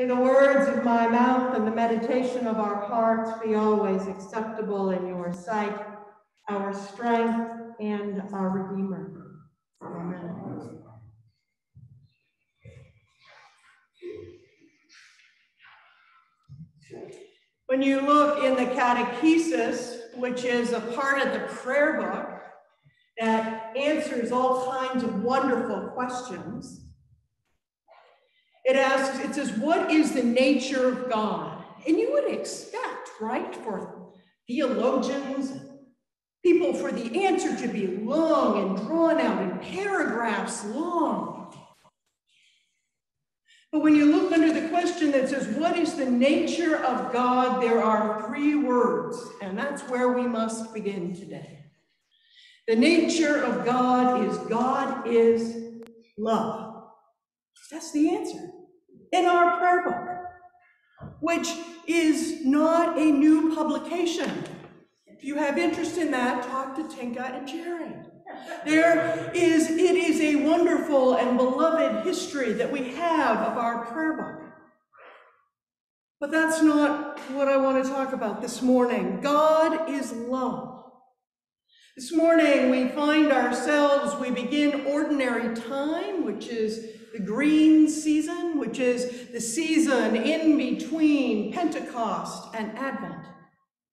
May the words of my mouth and the meditation of our hearts be always acceptable in your sight, our strength and our Redeemer. Amen. When you look in the catechesis, which is a part of the prayer book that answers all kinds of wonderful questions, it says, what is the nature of God? And you would expect, right, for theologians, people, for the answer to be long and drawn out in paragraphs long. But when you look under the question that says, what is the nature of God? There are 3 words, and that's where we must begin today. The nature of God is love. That's the answer in our prayer book, which is not a new publication. If you have interest in that, talk to Tinka and Jerry. It is a wonderful and beloved history that we have of our prayer book. But that's not what I want to talk about this morning. God is love. This morning we find ourselves, we begin ordinary time, which is the green season, which is the season in between Pentecost and Advent.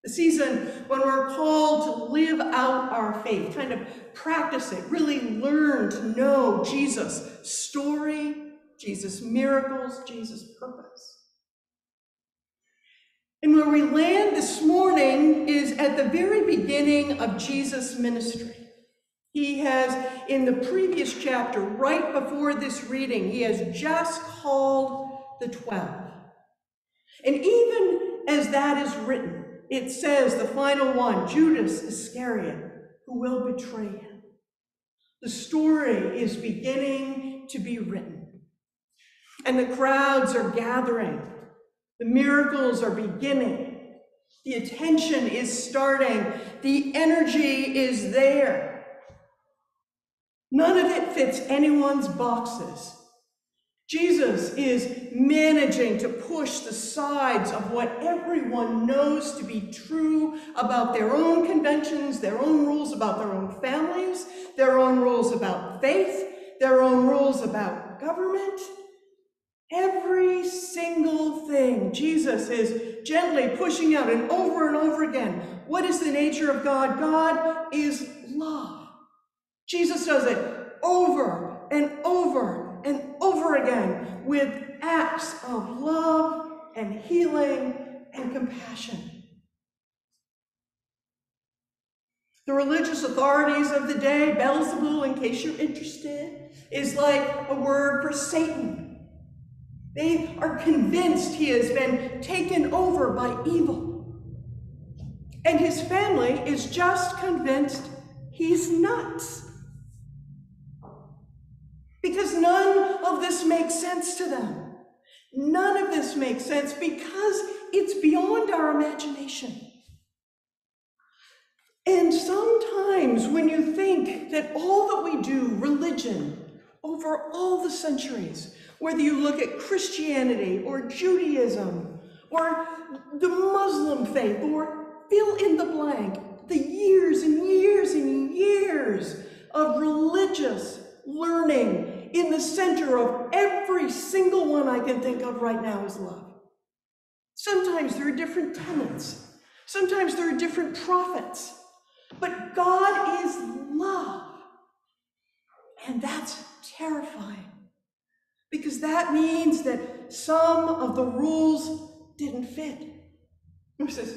The season when we're called to live out our faith, kind of practice it, really learn to know Jesus' story, Jesus' miracles, Jesus' purpose. And where we land this morning is at the very beginning of Jesus' ministry. He has, in the previous chapter, right before this reading, he has just called the 12. And even as that is written, it says, the final one, Judas Iscariot, who will betray him. The story is beginning to be written. And the crowds are gathering. The miracles are beginning. The attention is starting. The energy is there. None of it fits anyone's boxes. Jesus is managing to push the sides of what everyone knows to be true about their own conventions, their own rules about their own families, their own rules about faith, their own rules about government. Every single thing Jesus is gently pushing out and over again. What is the nature of God? God is love. Jesus does it over and over and over again with acts of love and healing and compassion. The religious authorities of the day, Beelzebul, in case you're interested, is like a word for Satan. They are convinced he has been taken over by evil. And his family is just convinced he's nuts. Because none of this makes sense to them. None of this makes sense because it's beyond our imagination. And sometimes when you think that all that we do, religion, over all the centuries, whether you look at Christianity or Judaism or the Muslim faith or fill in the blank, the years and years and years of religious learning in the center of every single one I can think of right now is love. Sometimes there are different tenets. Sometimes there are different prophets. But God is love. And that's terrifying. Because that means that some of the rules didn't fit. There was this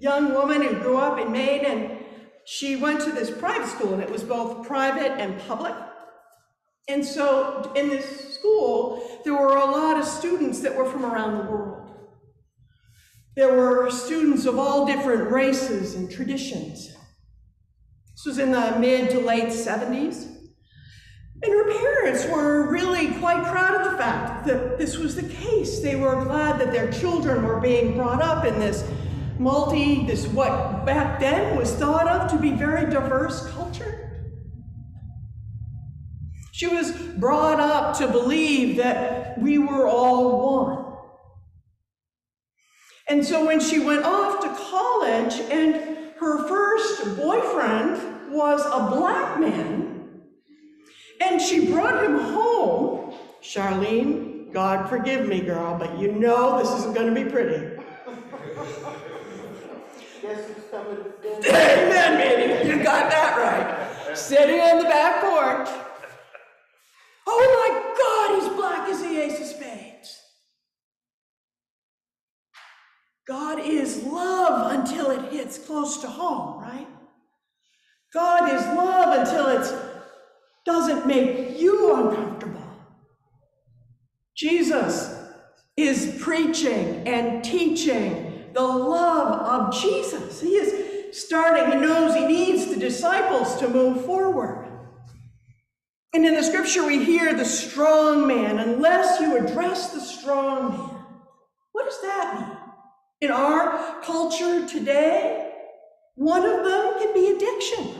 young woman who grew up in Maine, and she went to this private school, and it was both private and public. And so in this school, there were a lot of students that were from around the world. There were students of all different races and traditions. This was in the mid to late 70s. And her parents were really quite proud of the fact that this was the case. They were glad that their children were being brought up in this what back then was thought of to be very diverse culture. She was brought up to believe that we were all one. And so when she went off to college and her first boyfriend was a black man, and she brought him home, Charlene, God forgive me, girl, but you know this isn't going to be pretty. Amen, baby. You got that right. Sitting on the back porch. Oh my God, he's black as the ace of spades. God is love until it hits close to home, right? God is love until it doesn't make you uncomfortable. Jesus is preaching and teaching the love of Jesus. He is starting, he knows he needs the disciples to move forward. And in the scripture we hear the strong man, unless you address the strong man. What does that mean? In our culture today, one of them can be addiction.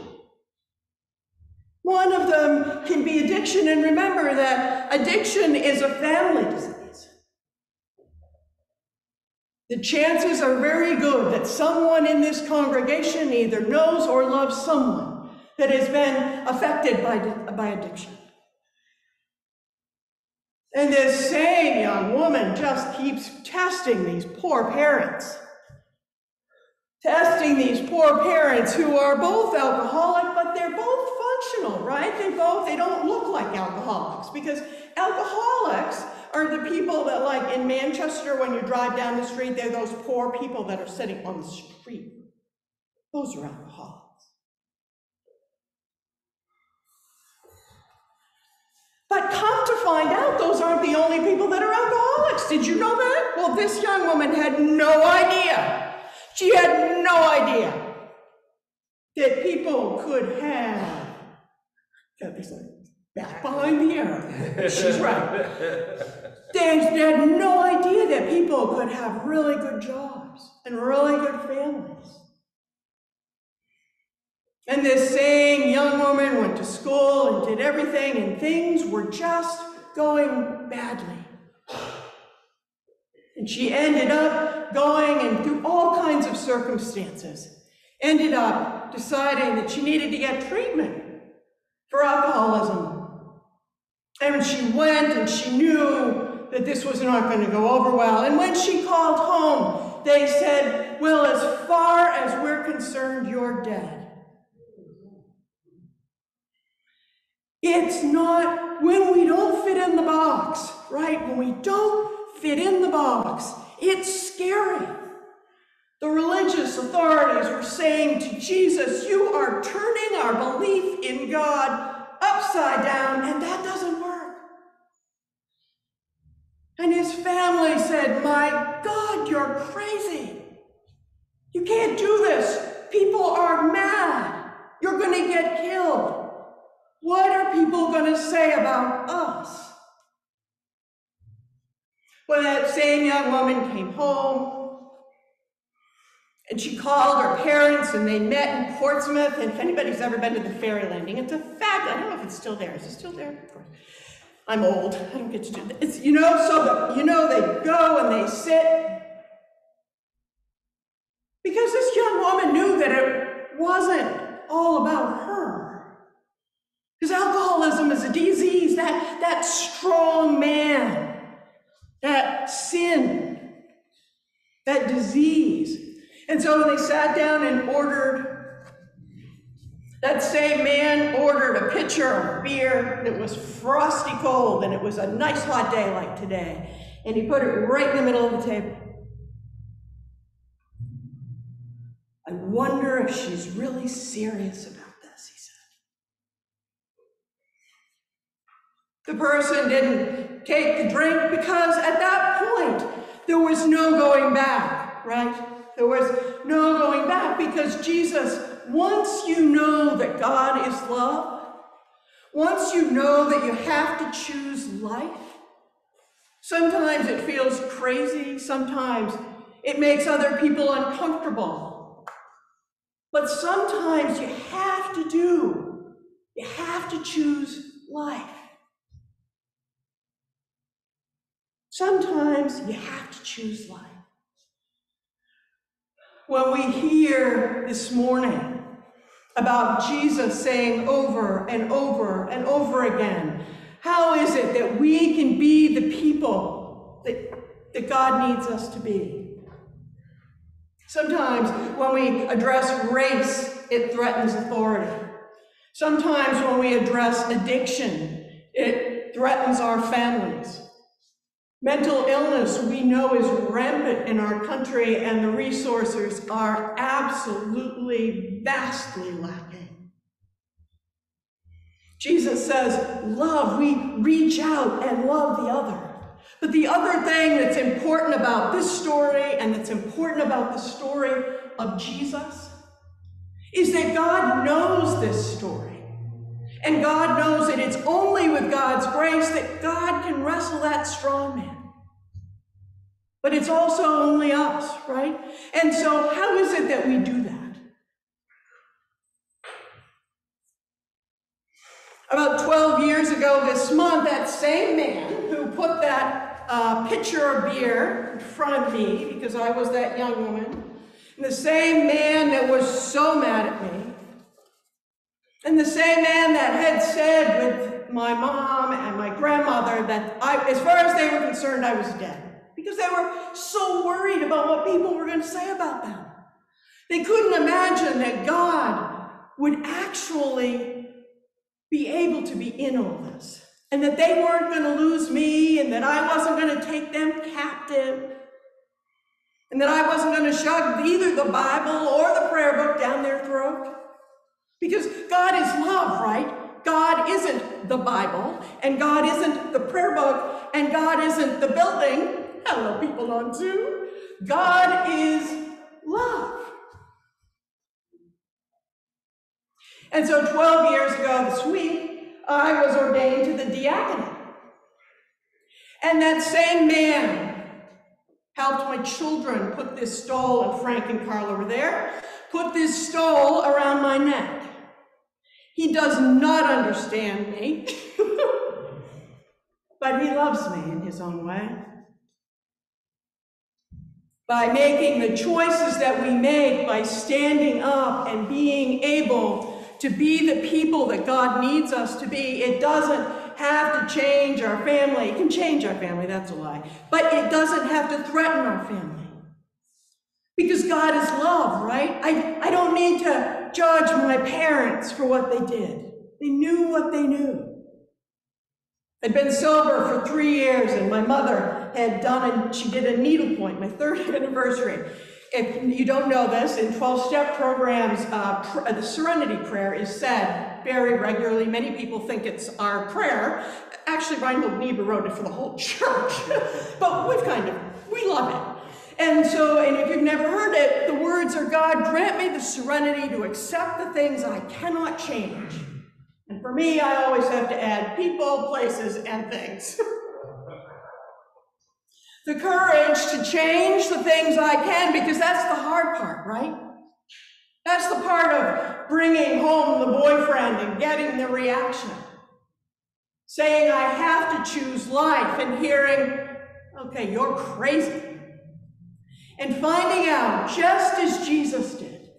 One of them can be addiction, and remember that addiction is a family disease. The chances are very good that someone in this congregation either knows or loves someone that has been affected by addiction. And this same young woman just keeps testing these poor parents. Testing these poor parents who are both alcoholic, but they're both functional, right? They don't look like alcoholics, because alcoholics are the people that, like in Manchester, when you drive down the street, they're those poor people that are sitting on the street. Those are alcoholics. But come to find out, those aren't the only people that are alcoholics. Did you know that? Well, this young woman had no idea. She had no idea that people could have, there's a back behind the arrow. She's right. They had no idea that people could have really good jobs and really good families. And this same young woman went to school and did everything, and things were just going badly. And she ended up going, and through all kinds of circumstances, ended up deciding that she needed to get treatment for alcoholism. And she went, and she knew that this was not going to go over well. And when she called home, they said, well, as far as we're concerned, you're dead. It's not when we don't fit in the box, right? When we don't fit in the box, it's scary. The religious authorities were saying to Jesus, you are turning our belief in God upside down, and that doesn't work. And his family said, my God, you're crazy. You can't do this. People are mad. You're going to get killed. What are people going to say about us? Well, that same young woman came home, and she called her parents, and they met in Portsmouth. And if anybody's ever been to the ferry landing, it's a fact. I don't know if it's still there. Is it still there? Of course. I'm old. I don't get to do that. It's, they go and they sit. Because this young woman knew that it wasn't all about her. Because alcoholism is a disease, that strong man, that sin, that disease. And so when they sat down and that same man ordered a pitcher of beer that was frosty cold, and it was a nice hot day like today, and he put it right in the middle of the table. I wonder if she's really serious about this, he said. The person didn't take the drink because at that point, there was no going back, right? There was no going back, because Jesus, once you know that God is love, once you know that you have to choose life, sometimes it feels crazy, sometimes it makes other people uncomfortable. But sometimes you have to choose life. Sometimes you have to choose life. when we hear this morning about Jesus saying over and over and over again, how is it that we can be the people that God needs us to be? Sometimes when we address race, it threatens authority. Sometimes when we address addiction, it threatens our families. Mental illness, we know, is rampant in our country, and the resources are absolutely vastly lacking. Jesus says, love, we reach out and love the other. But the other thing that's important about this story, and that's important about the story of Jesus, is that God knows this story. And God knows that it's only with God's grace that God can wrestle that strong man. But it's also only us, right? And so how is it that we do that? About 12 years ago this month, that same man who put that pitcher of beer in front of me, because I was that young woman, and the same man that was so mad at me, and the same man that had said with my mom and my grandmother that as far as they were concerned, I was dead, because they were so worried about what people were going to say about them. They couldn't imagine that God would actually be able to be in all this, and that they weren't going to lose me, and that I wasn't going to take them captive, and that I wasn't going to shove either the Bible or the prayer book down their throat. Because God is love, right? God isn't the Bible, and God isn't the prayer book, and God isn't the building. Hello, people on Zoom. God is love. And so 12 years ago this week, I was ordained to the diaconate. And that same man helped my children put this stole, and Frank and Carla were there, put this stole around my neck. He does not understand me, but he loves me in his own way. By making the choices that we make, by standing up and being able to be the people that God needs us to be, it doesn't have to change our family. It can change our family, that's a lie. But it doesn't have to threaten our family. Because God is love, right? I don't need to judge my parents for what they did. They knew what they knew. I'd been sober for 3 years, and my mother had she did a needlepoint, my 3rd anniversary. If you don't know this, in 12-step programs, the Serenity Prayer is said very regularly. Many people think it's our prayer. Actually, Reinhold Niebuhr wrote it for the whole church. But we love it. And if you've never heard it, the words are, God, grant me the serenity to accept the things I cannot change. And for me, I always have to add people, places, and things. The courage to change the things I can, because that's the hard part, right? That's the part of bringing home the boyfriend and getting the reaction. Saying I have to choose life, and hearing, okay, you're crazy. And finding out, just as Jesus did,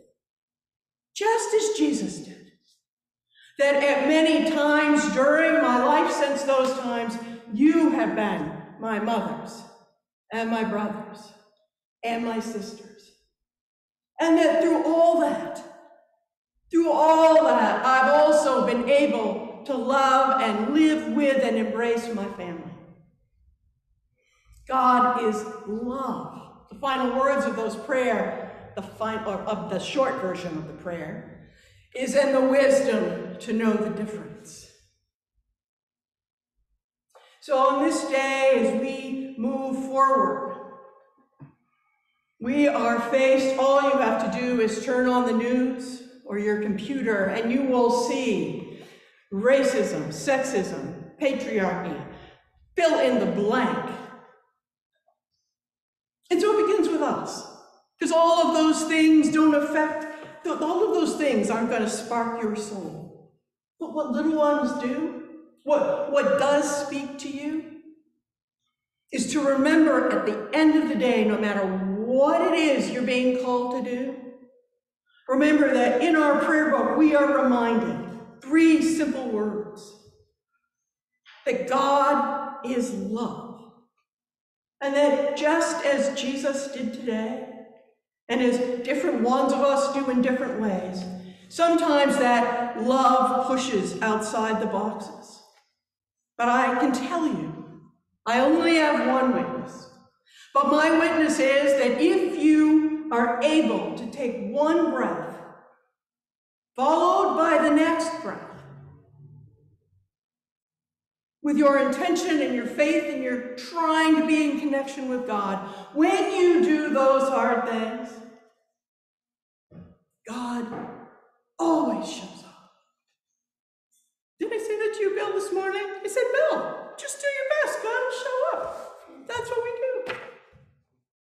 that at many times during my life since those times, you have been my mothers and my brothers and my sisters. And that through all that, I've also been able to love and live with and embrace my family. God is love. The final words of those prayer, of the short version of the prayer, is in the wisdom to know the difference. So on this day, as we move forward, we are faced, all you have to do is turn on the news or your computer, and you will see racism, sexism, patriarchy, fill in the blank. And so it begins with us, because all of those things all of those things aren't going to spark your soul. But what little ones do, what does speak to you, is to remember at the end of the day, no matter what it is you're being called to do, remember that in our prayer book, we are reminded 3 simple words: that God is love. And that just as Jesus did today, and as different ones of us do in different ways, sometimes that love pushes outside the boxes. But I can tell you, I only have one witness. But my witness is that if you are able to take one breath, followed by the next breath, with your intention and your faith and your trying to be in connection with God, when you do those hard things, God always shows up. Did I say that to you, Bill, this morning? I said, Bill, just do your best. God will show up. That's what we do.